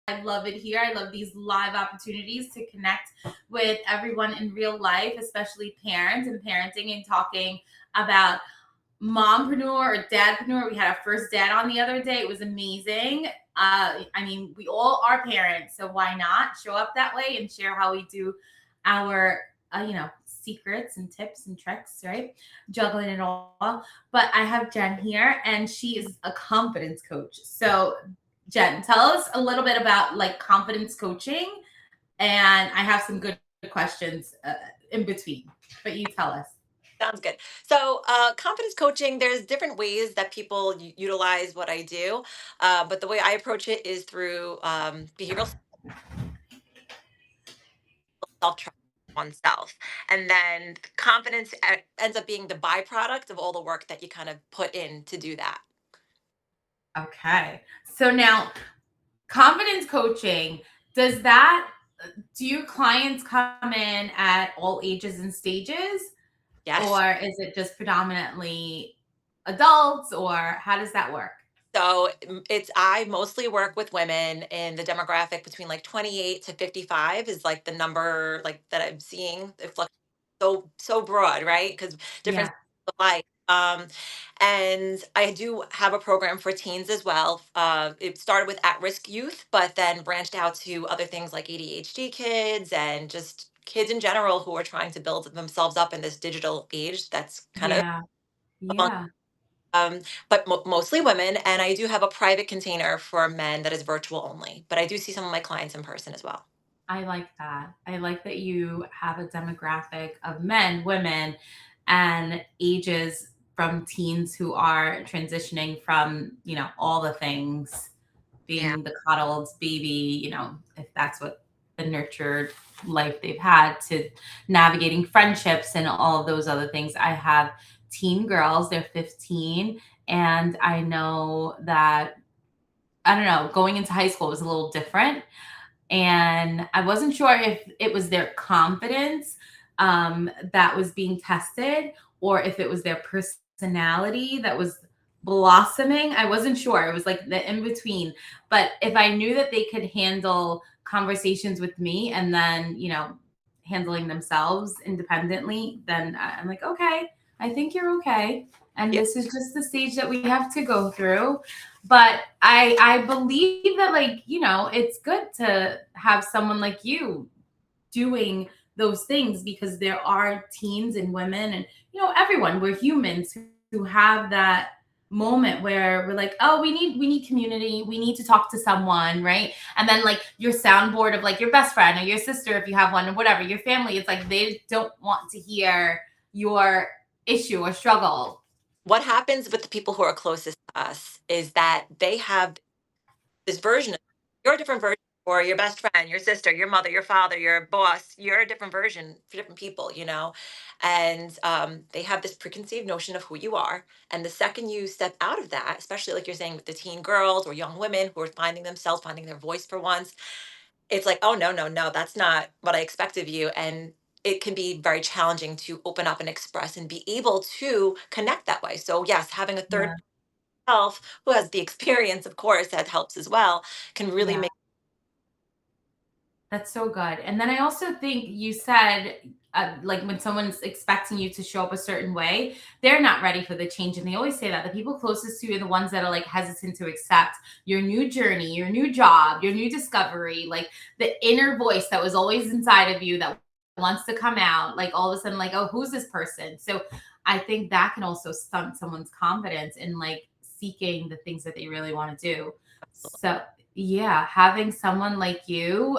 I love it here. I love these live opportunities to connect with everyone in real life, especially parents and parenting and talking about mompreneur or dadpreneur. We had our first dad on the other day. It was amazing. I mean, we all are parents, so why not show up that way and share how we do our, secrets and tips and tricks, right? Juggling it all. But I have Jenn here, and she is a confidence coach. So, Jenn, tell us a little bit about like confidence coaching, and I have some good questions in between. But you tell us. Sounds good. So, confidence coaching, there's different ways that people utilize what I do. But the way I approach it is through behavioral self trust oneself. And then confidence ends up being the byproduct of all the work that you kind of put in to do that. Okay. So now confidence coaching, does that do your clients come in at all ages and stages, Yes. or is it just predominantly adults, or how does that work? So I mostly work with women in the demographic between like 28 to 55 is like the number like that I'm seeing. It fluctuates so broad, right? Because different Yeah. life. And I do have a program for teens as well. It started with at-risk youth, but then branched out to other things like ADHD kids and just kids in general who are trying to build themselves up in this digital age that's kind of Yeah. among Yeah. um, but mostly women. And I do have a private container for men that is virtual only. But I do see some of my clients in person as well. I like that. I like that you have a demographic of men, women, and ages from teens who are transitioning from, all the things, Yeah. being the coddled baby, if that's what the nurtured life they've had, to navigating friendships and all of those other things. I have teen girls, they're 15, and I know that, I don't know, going into high school was a little different, and I wasn't sure if it was their confidence that was being tested, or if it was their personality that was blossoming. I wasn't sure. It was like the in between. But if I knew that they could handle conversations with me and then, handling themselves independently, then I'm like, okay, I think you're okay. And Yeah. this is just the stage that we have to go through. But I believe that, like, it's good to have someone like you doing those things, because there are teens and women and, everyone, we're humans who have that moment where we're like, oh, we need community, we need to talk to someone, right? And then like your soundboard of like your best friend or your sister, if you have one, or whatever, your family, it's like they don't want to hear your issue or struggle. What happens with the people who are closest to us is that they have this version of you're a different version, or your best friend, your sister, your mother, your father, your boss. You're a different version for different people. And they have this preconceived notion of who you are. And the second you step out of that, especially like you're saying with the teen girls or young women who are finding themselves, finding their voice for once, it's like, oh, no, no, no, that's not what I expect of you. And it can be very challenging to open up and express and be able to connect that way. So, yes, having a third Yeah. self who has the experience, of course, that helps as well, can really Yeah. make. That's so good. And then I also think you said, like when someone's expecting you to show up a certain way, they're not ready for the change. And they always say that the people closest to you are the ones that are like hesitant to accept your new journey, your new job, your new discovery, like the inner voice that was always inside of you that wants to come out, like all of a sudden, like, oh, who's this person? So I think that can also stunt someone's confidence in like seeking the things that they really want to do. So, yeah, having someone like you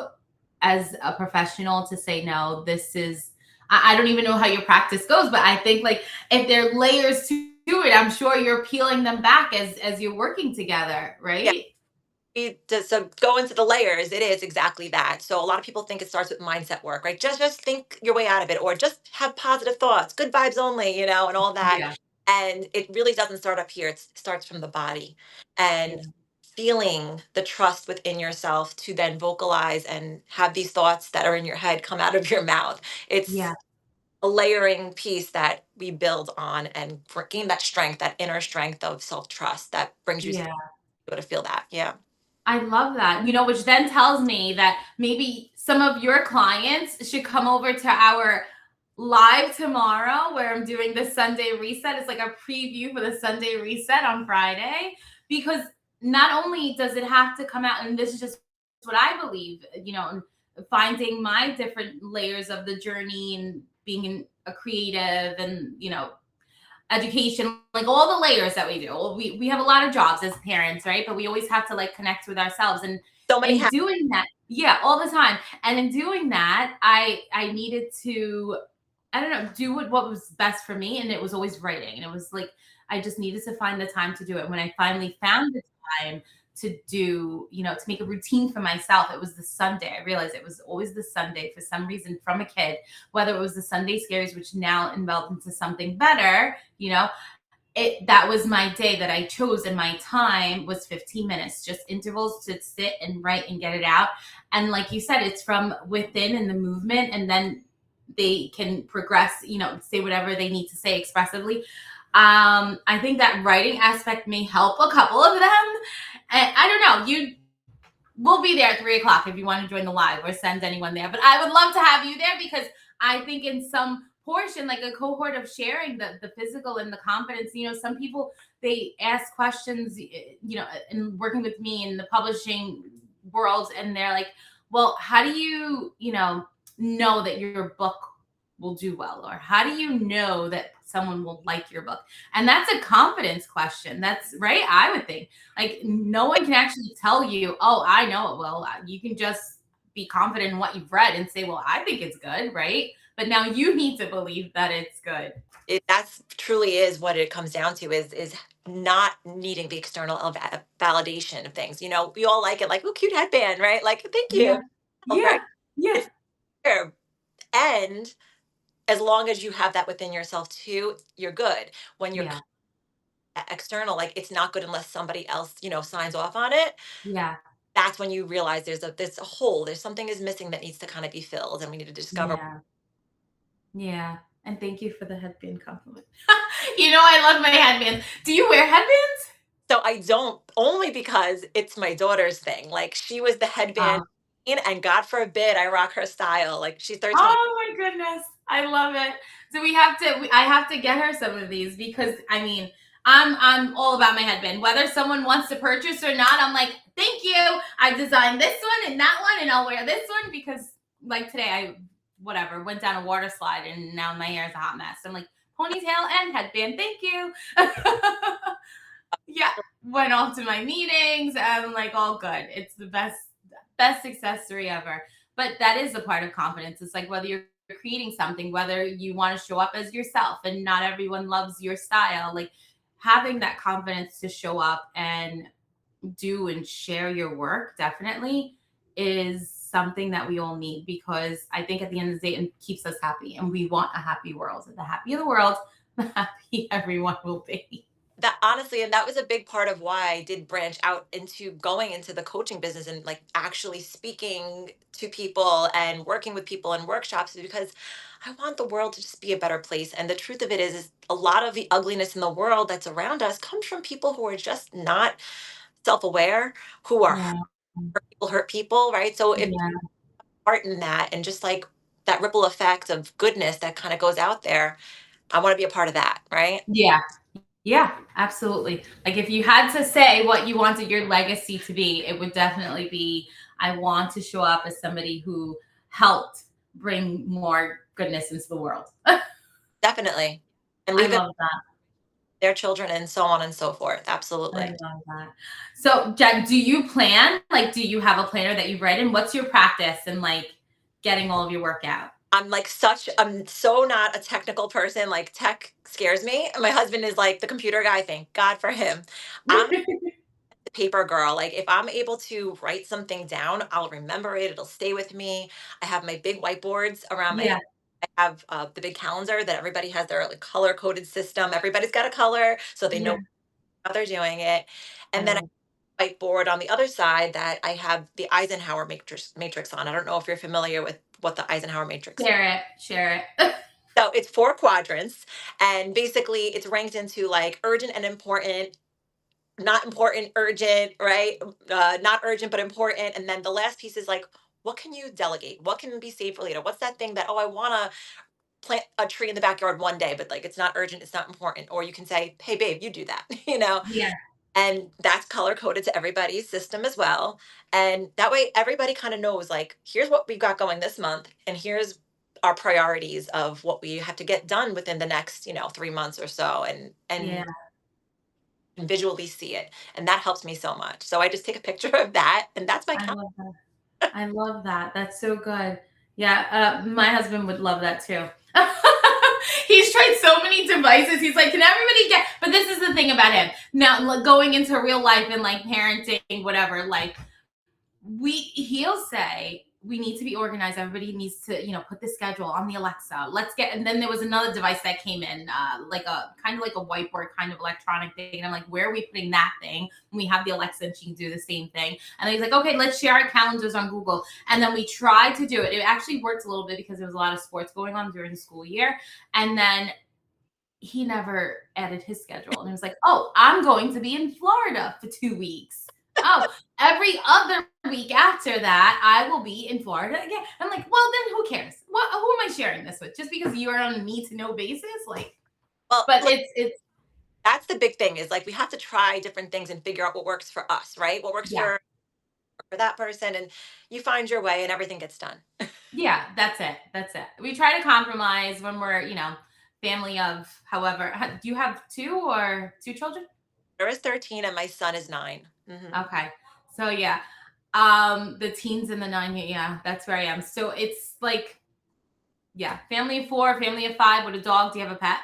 as a professional to say, no, this is, I don't even know how your practice goes, but I think like if there are layers to it, I'm sure you're peeling them back as you're working together, Yeah, right? so go into the layers. It is exactly that. So a lot of people think it starts with mindset work, right? Just think your way out of it, or just have positive thoughts, good vibes only, and all that. Yeah. And it really doesn't start up here. It starts from the body Yeah. and feeling the trust within yourself to then vocalize and have these thoughts that are in your head come out of your mouth. Yeah. It's a layering piece that we build on and gain that strength, that inner strength of self trust that brings you to Yeah. be able to feel that. Yeah. I love that. Which then tells me that maybe some of your clients should come over to our live tomorrow where I'm doing the Sunday reset. It's like a preview for the Sunday reset on Friday, because not only does it have to come out, and this is just what I believe, finding my different layers of the journey and being a creative and, education, like all the layers that we do. We have a lot of jobs as parents, right? But we always have to like connect with ourselves, and So many in doing that, yeah, all the time. And in doing that, I needed to, I don't know, do what was best for me, and it was always writing. And it was like I just needed to find the time to do it. When I finally found the time to do, to make a routine for myself, it was the Sunday. I realized it was always the Sunday for some reason from a kid, whether it was the Sunday scaries, which now enveloped into something better, that was my day that I chose, and my time was 15 minutes, just intervals to sit and write and get it out. And like you said, it's from within in the movement, and then they can progress, say whatever they need to say expressively. I think that writing aspect may help a couple of them. And I don't know, we'll be there at 3 o'clock if you want to join the live, or send anyone there. But I would love to have you there, because I think in some portion, like a cohort of sharing the physical and the confidence, some people, they ask questions, and working with me in the publishing world, and they're like, well, how do you, know that your book will do well? Or how do you know that someone will like your book? And that's a confidence question. That's right. I would think, like, no one can actually tell you, oh, I know it will. You can just be confident in what you've read and say, well, I think it's good, right? But now you need to believe that it's good. That's truly is what it comes down to, is not needing the external validation of things. We all like it, like, oh, cute headband, right? Like, thank you. Yeah. Yeah. Right? Yeah. It's there. And as long as you have that within yourself too, you're good. When you're Yeah. external, like, it's not good unless somebody else, signs off on it. Yeah. That's when you realize there's a hole, there's something is missing that needs to kind of be filled, and we need to discover. Yeah. Yeah. And thank you for the headband compliment. I love my headbands. Do you wear headbands? So I don't, only because it's my daughter's thing. Like, she was the headband Um, queen, and God forbid I rock her style. Like, she's 13. oh my goodness. I love it. So I have to get her some of these, because I mean, I'm all about my headband. Whether someone wants to purchase or not, I'm like, thank you. I designed this one and that one, and I'll wear this one, because like today I whatever went down a water slide, and now my hair is a hot mess. I'm like, ponytail and headband, thank you. Yeah, went off to my meetings. I'm like, all good. It's the best accessory ever. But that is a part of confidence. It's like whether you're creating something, whether you want to show up as yourself, and not everyone loves your style. Like, having that confidence to show up and do and share your work definitely is something that we all need, because I think at the end of the day, it keeps us happy, and we want a happy world. And the happier the world, the happy everyone will be. That honestly, and that was a big part of why I did branch out into going into the coaching business, and like actually speaking to people and working with people in workshops, is because I want the world to just be a better place. And the truth of it is a lot of the ugliness in the world that's around us comes from people who are just not self-aware, who are Yeah. hurt people, right? So if Yeah. part in that, and just like that ripple effect of goodness that kind of goes out there, I want to be a part of that, right? Yeah. Yeah, absolutely. Like, if you had to say what you wanted your legacy to be, it would definitely be, I want to show up as somebody who helped bring more goodness into the world. Definitely. And I leave it love that. their children, and so on and so forth. I Absolutely. love that. So, Jen, do you plan? Like, do you have a planner that you've read in? What's your practice in like getting all of your work out? I'm so not a technical person. Like, tech scares me. My husband is like the computer guy. Thank God for him. I'm the paper girl. Like, if I'm able to write something down, I'll remember it. It'll stay with me. I have my big whiteboards around my, Yeah. I have the big calendar that everybody has their like color coded system. Everybody's got a color, so they know Yeah. how they're doing it. I And then love whiteboard on the other side that I have the Eisenhower matrix on. I don't know if you're familiar with what the Eisenhower matrix. Share it. Share it. So it's 4 quadrants, and basically it's ranked into like urgent and important, not important, urgent, right? Not urgent, but important. And then the last piece is like, what can you delegate? What can be saved for later? What's that thing that, oh, I want to plant a tree in the backyard one day, but like it's not urgent, it's not important. Or you can say, hey, babe, you do that, Yeah. And that's color coded to everybody's system as well. And that way, everybody kind of knows like, here's what we've got going this month, and here's our priorities of what we have to get done within the next 3 months or so, Yeah. and visually see it, and that helps me so much. So I just take a picture of that, and that's my I calendar. love that. I love that. That's so good. Yeah, my husband would love that too. He's tried so many devices. He's like, can everybody get? But this is the thing about him. Now, going into real life and like parenting, whatever, like he'll say we need to be organized. Everybody needs to, put the schedule on the Alexa. Let's get, and then there was another device that came in, like a kind of like a whiteboard kind of electronic thing. And I'm like, where are we putting that thing? And we have the Alexa and she can do the same thing. And then he's like, okay, let's share our calendars on Google. And then we tried to do it. It actually worked a little bit because there was a lot of sports going on during the school year. And then he never added his schedule. And he was like, oh, I'm going to be in Florida for 2 weeks. Oh, every other week after that, I will be in Florida again. I'm like, well, then who cares? Who am I sharing this with? Just because you are on a need to know basis? Like, Well, but look, it's that's the big thing is like we have to try different things and figure out what works for us, right? What works yeah, for that person, and you find your way, and everything gets done. yeah, that's it. That's it. We try to compromise when we're, family of however. Do you have two children? There is 13, and my son is 9. Okay. So yeah. The teens and the 9, yeah, that's where I am. So it's like, yeah, family of 4, family of 5 with a dog. Do you have a pet?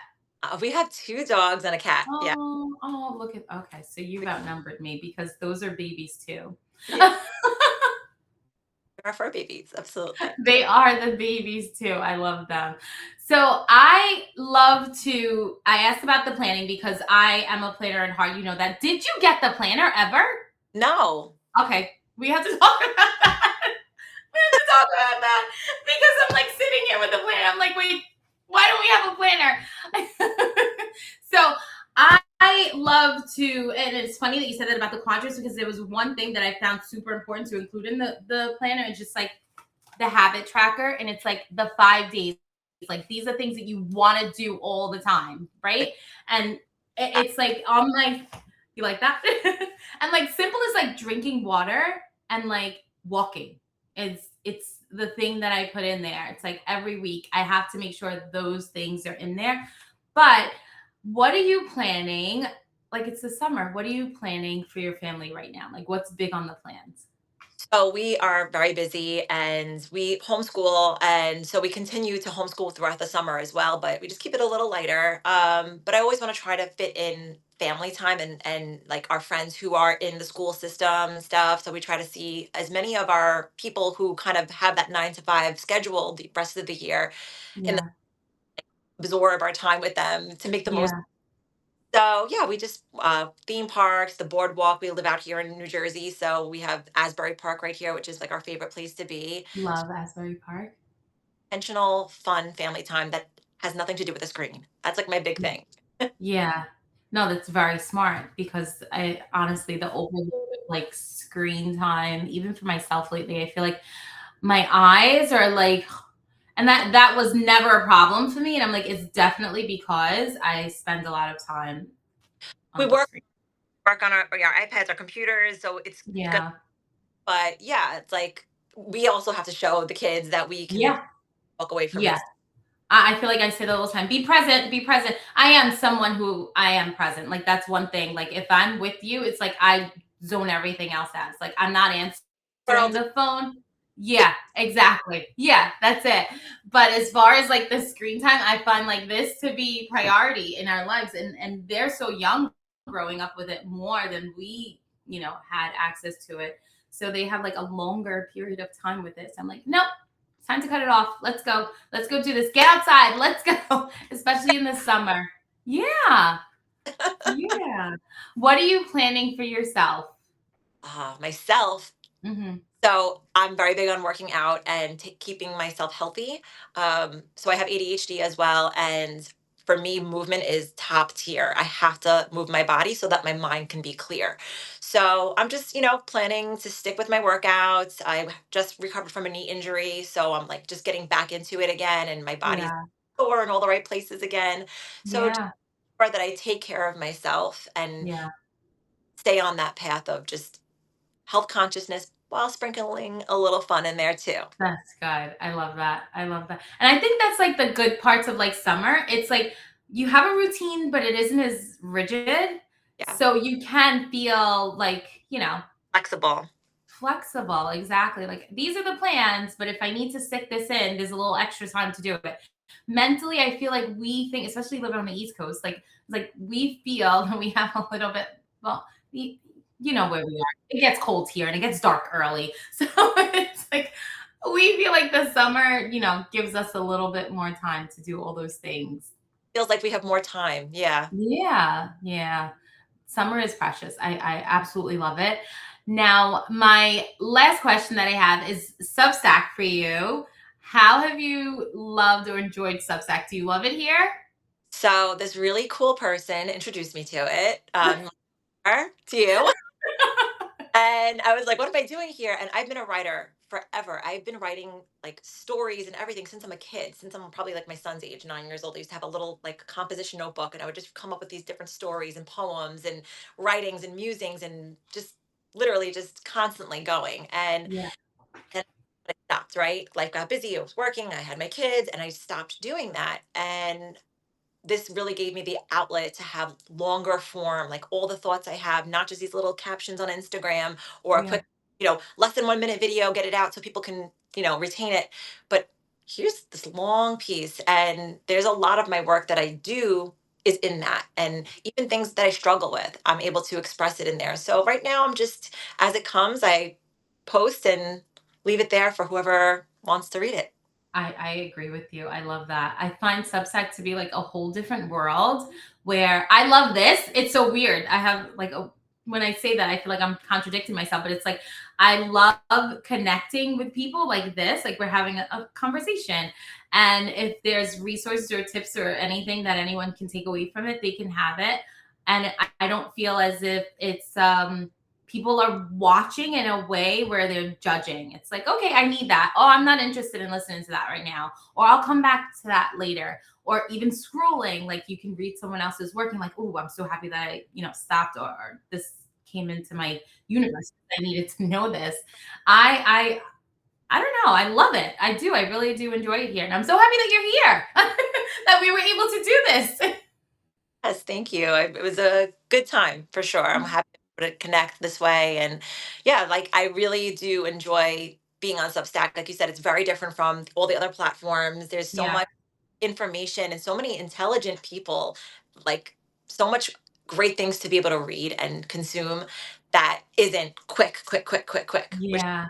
We have 2 dogs and a cat. Yeah, Look at, okay. So you've outnumbered me because those are babies too. yeah, they're our fur babies, absolutely. They are the babies too. I love them. So I asked about the planning because I am a planner at heart. You know that. Did you get the planner ever? No, Okay. We have to talk about that. We have to talk about that because I'm like sitting here with a planner. I'm like, wait, why don't we have a planner? So I love to, and it's funny that you said that about the quadrants because there was one thing that I found super important to include in the planner. It's just like the habit tracker, and it's like the 5 days. Like these are things that you want to do all the time, right? And it's like on my, you like that? And like simple as like drinking water and like walking. It's the thing that I put in there. It's like every week I have to make sure those things are in there. But what are you planning? Like it's the summer. What are you planning for your family right now? Like what's big on the plans? so we are very busy, and we homeschool, and so we continue to homeschool throughout the summer as well, but we just keep it a little lighter. But I always want to try to fit in family time, and like our friends who are in the school system and stuff. So we try to see as many of our people who kind of have that 9 to 5 schedule the rest of the year, and Yeah. absorb our time with them to make the most. Yeah. So yeah, we just theme parks, the boardwalk. We live out here in New Jersey, so we have Asbury Park right here, which is like our favorite place to be. Love Asbury Park. Intentional, fun family time that has nothing to do with the screen. That's like my big thing. Yeah. No, that's very smart because I honestly, the overload of like screen time, even for myself lately, I feel like my eyes are like, and that was never a problem for me. And I'm like, it's definitely because I spend a lot of time We on the screen. work on our iPads, our computers, so it's good. Yeah. But yeah, it's like we also have to show the kids that we can Yeah. walk away from Yeah. this. I feel like I say that all the time. Be present, be present. I am someone who I am present. Like that's one thing. Like if I'm with you, it's like I zone everything else out. It's like I'm not answering World, the phone. Yeah, exactly. Yeah, that's it. But as far as like the screen time, I find like this to be priority in our lives. And they're so young growing up with it more than we, had access to it. So they have like a longer period of time with it. So I'm like, nope, it's time to cut it off. Let's go. Let's go do this. Get outside. Let's go. Especially in the summer. Yeah. Yeah. What are you planning for yourself? myself. Hmm. So I'm very big on working out and keeping myself healthy. So I have ADHD as well, and for me, movement is top tier. I have to move my body so that my mind can be clear. So I'm just, planning to stick with my workouts. I just recovered from a knee injury, so I'm like just getting back into it again, and my body's Yeah. sore in all the right places again. So just Yeah. sure that I take care of myself and Yeah. stay on that path of just health consciousness while sprinkling a little fun in there too. That's good. I love that. I love that. And I think that's like the good parts of like summer. It's like you have a routine, but it isn't as rigid. Yeah, So you can feel like, flexible. flexible. Exactly. Like these are the plans, but if I need to stick this in, there's a little extra time to do it. Mentally, I feel like we think, especially living on the East Coast, like we feel that we have a little bit, well, you know where we are. It gets cold here and it gets dark early. So it's like we feel like the summer, gives us a little bit more time to do all those things. Feels like we have more time. Yeah. Yeah, yeah. Summer is precious. I absolutely love it. Now, my last question that I have is Substack for you. How have you loved or enjoyed Substack? Do you love it here? So this really cool person introduced me to it. To you. And I was like, what am I doing here? And I've been a writer forever. I've been writing like stories and everything since I'm a kid, since I'm probably like my son's age, 9 years old. I used to have a little like composition notebook, and I would just come up with these different stories and poems and writings and musings, and just literally just constantly going. Yeah, And I stopped, right? Life got busy. I was working, I had my kids, and I stopped doing that. And this really gave me the outlet to have longer form, like all the thoughts I have, not just these little captions on Instagram or a yeah. quick, less than 1 minute video, get it out so people can, retain it. But here's this long piece. And there's a lot of my work that I do is in that. And even things that I struggle with, I'm able to express it in there. So right now, I'm just, as it comes, I post and leave it there for whoever wants to read it. I agree with you. I love that. I find Substack to be like a whole different world where I love this. It's so weird. I have like when I say that, I feel like I'm contradicting myself, but it's like I love connecting with people like this. Like we're having a conversation. And if there's resources or tips or anything that anyone can take away from it, they can have it. And I don't feel as if it's people are watching in a way where they're judging. It's like, okay, I need that. Oh, I'm not interested in listening to that right now. Or I'll come back to that later. Or even scrolling, like you can read someone else's work and like, oh, I'm so happy that I, stopped or this came into my universe. I needed to know this. I don't know. I love it. I do. I really do enjoy it here. And I'm so happy that you're here. That we were able to do this. Yes, thank you. It was a good time for sure. I'm happy to connect this way. And yeah, like I really do enjoy being on Substack. Like you said, it's very different from all the other platforms. There's so Yeah. much information and so many intelligent people, like so much great things to be able to read and consume that isn't quick, quick, quick, quick, quick. Which Yeah.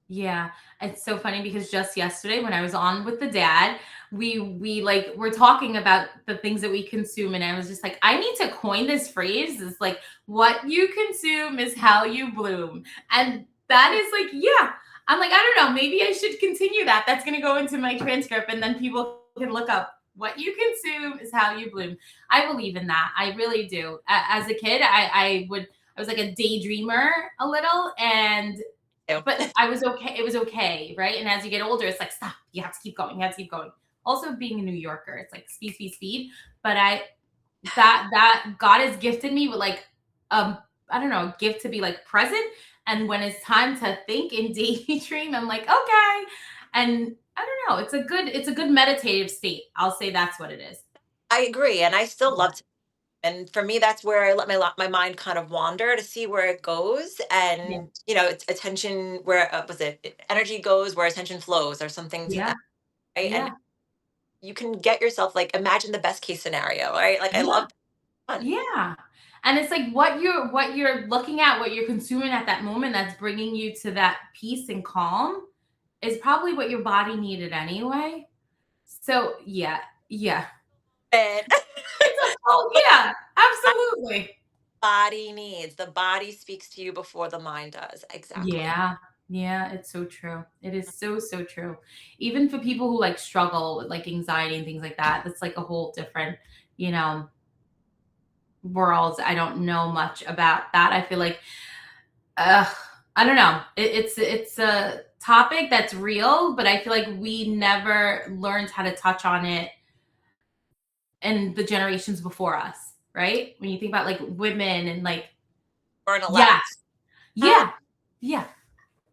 Yeah, it's so funny because just yesterday when I was on with the dad, we like we're talking about the things that we consume, and I was just like, I need to coin this phrase. It's like what you consume is how you bloom, and that is like, yeah. I'm like, I don't know, maybe I should continue that. That's gonna go into my transcript, and then people can look up what you consume is how you bloom. I believe in that. I really do. As a kid, I was like a daydreamer a little, and you know, but I was okay. It was okay, right? And as you get older, it's like stop. You have to keep going. You have to keep going. Also, being a New Yorker, it's like speed, speed, speed. But that God has gifted me with like I don't know, a gift to be like present. And when it's time to think and daydream, I'm like okay. And I don't know. It's a good meditative state. I'll say that's what it is. I agree. And I still Yeah. love to. And for me, that's where I let my mind kind of wander to see where it goes, Yeah. and it's attention where was it energy goes where attention flows, or something to Yeah. that, right? And Yeah. you can get yourself like imagine the best case scenario, right? Like I Yeah. love that one. Yeah. And it's like what you're looking at, what you're consuming at that moment that's bringing you to that peace and calm is probably what your body needed anyway. So, yeah. Yeah. And It's a oh, yeah. Absolutely. body needs the body speaks to you before the mind does, exactly. Yeah. Yeah, it's so true. It is so, so true. Even for people who like struggle with like anxiety and things like that, that's like a whole different, you know, world. I don't know much about that. I feel like, uh, I don't know. It's a topic that's real, but I feel like we never learned how to touch on it in the generations before us, right? When you think about like women and like, Weren't allowed. yes, yeah, yeah,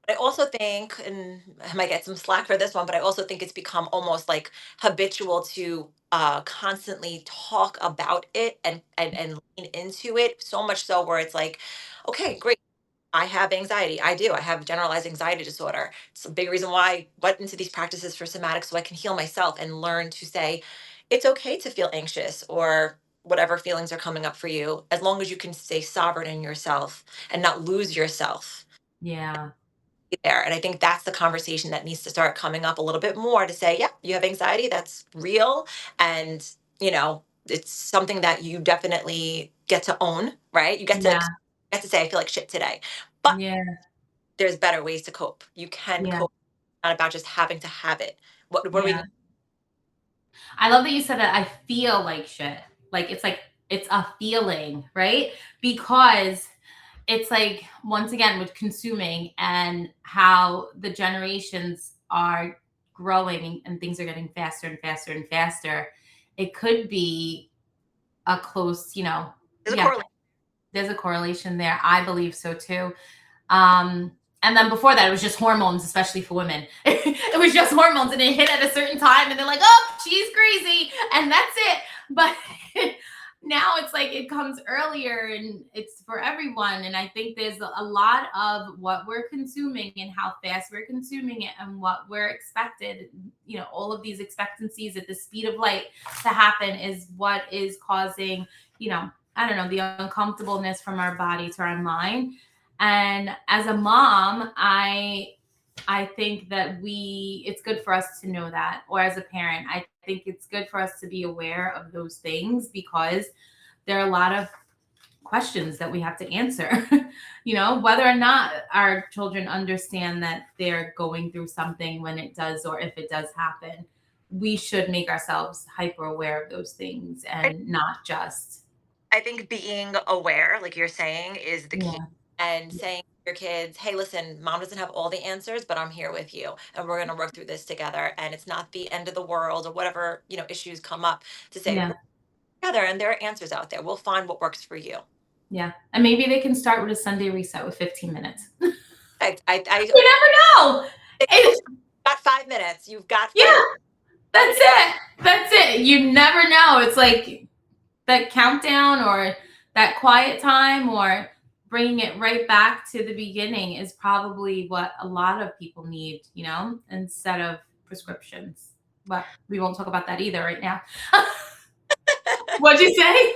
I also think, and I might get some slack for this one, but I also think it's become almost like habitual to constantly talk about it and lean into it so much so where it's like, okay, great. I have anxiety. I do. I have generalized anxiety disorder. It's a big reason why I went into these practices for somatic so I can heal myself and learn to say it's okay to feel anxious or whatever feelings are coming up for you, as long as you can stay sovereign in yourself and not lose yourself yeah, there. And I think that's the conversation that needs to start coming up a little bit more to say, yeah, you have anxiety, that's real. And, it's something that you definitely get to own, right? yeah, Get to say, I feel like shit today. But yeah, there's better ways to cope. You can yeah, cope, not about just having to have it. What are we yeah. gonna I love that you said that I feel like it's a feeling, right? Because it's like once again with consuming and how the generations are growing and things are getting faster and faster and faster, it could be a close, there's a yeah, correlation. there's a correlation there. I believe so too. Um, and then before that, it was just hormones, especially for women. It was just hormones, and it hit at a certain time, and they're like, "Oh, she's crazy," and that's it. But now it's like it comes earlier, and it's for everyone. And I think there's a lot of what we're consuming and how fast we're consuming it, and what we're expected. All of these expectancies at the speed of light to happen is what is causing, I don't know, the uncomfortableness from our body to our mind. And as a mom, I think that it's good for us to know that, or as a parent, I think it's good for us to be aware of those things because there are a lot of questions that we have to answer. Whether or not our children understand that they're going through something when it does, or if it does happen, we should make ourselves hyper aware of those things and not just, I think being aware, like you're saying, is the key. yeah, And saying to your kids, hey, listen, mom doesn't have all the answers, but I'm here with you. And we're going to work through this together. And it's not the end of the world or whatever, issues come up to say, yeah, we're together and there are answers out there. We'll find what works for you. yeah. And maybe they can start with a Sunday reset with 15 minutes. I You never know. you've It, got 5 minutes. You've got yeah, 5 that's it. That's it. You never know. It's like that countdown or that quiet time or bringing it right back to the beginning is probably what a lot of people need, instead of prescriptions. But we won't talk about that either right now. What'd you say?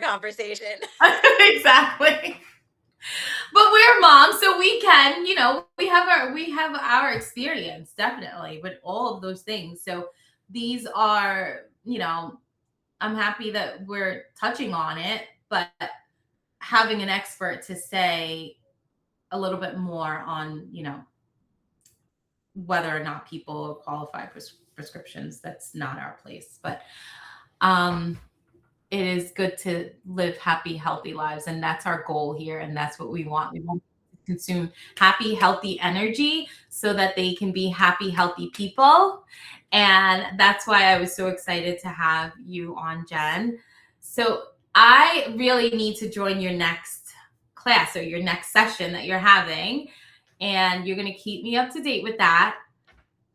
conversation. Exactly. But we're moms, so we can, we have our experience definitely with all of those things. So these are, I'm happy that we're touching on it, but having an expert to say a little bit more on, whether or not people qualify for prescriptions, that's not our place. But um it is good to live happy, healthy lives. And that's our goal here. And that's what we want. We want to consume happy, healthy energy so that they can be happy, healthy people. And that's why I was so excited to have you on, Jenn. So I really need to join your next class or your next session that you're having. And you're going to keep me up to date with that.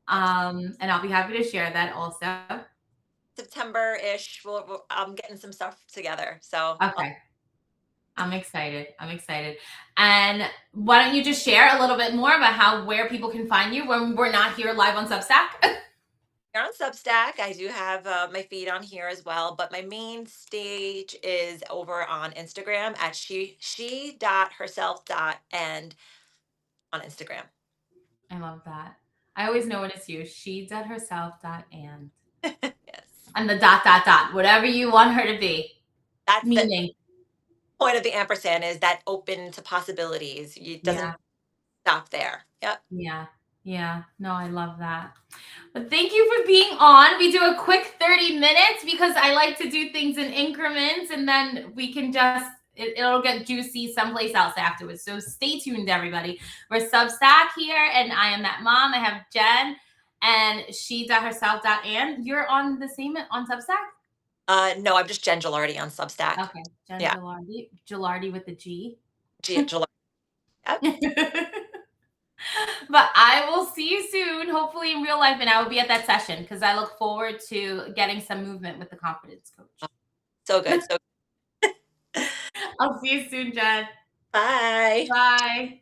And I'll be happy to share that also. September-ish, I'm getting some stuff together. So Okay. I'm excited. I'm excited. And why don't you just share a little bit more about where people can find you when we're not here live on Substack? you're on Substack. I do have my feed on here as well, but my main stage is over on Instagram at she.herself.and on Instagram. I love that. I always know when it's you. She did herself dot Yes. and the dot dot dot, whatever you want her to be. That's the Meaning. point of the ampersand is that open to possibilities. It doesn't Yeah. stop there. Yep. Yeah. Yeah. No, I love that. But thank you for being on. We do a quick 30 minutes because I like to do things in increments and then we can just, it'll get juicy someplace else afterwards. So stay tuned, everybody. We're Substack here, and I am that mom. I have Jenn, and she.herself.Ann. You're on the same on Substack? No, I'm just Jenn Gelardi on Substack. Okay. Jenn Yeah. Gelardi. Gelardi with a G. Gelardi. Yep. But I will see you soon, hopefully in real life, and I will be at that session because I look forward to getting some movement with the confidence coach. So good. So I'll see you soon, Jen. bye. Bye.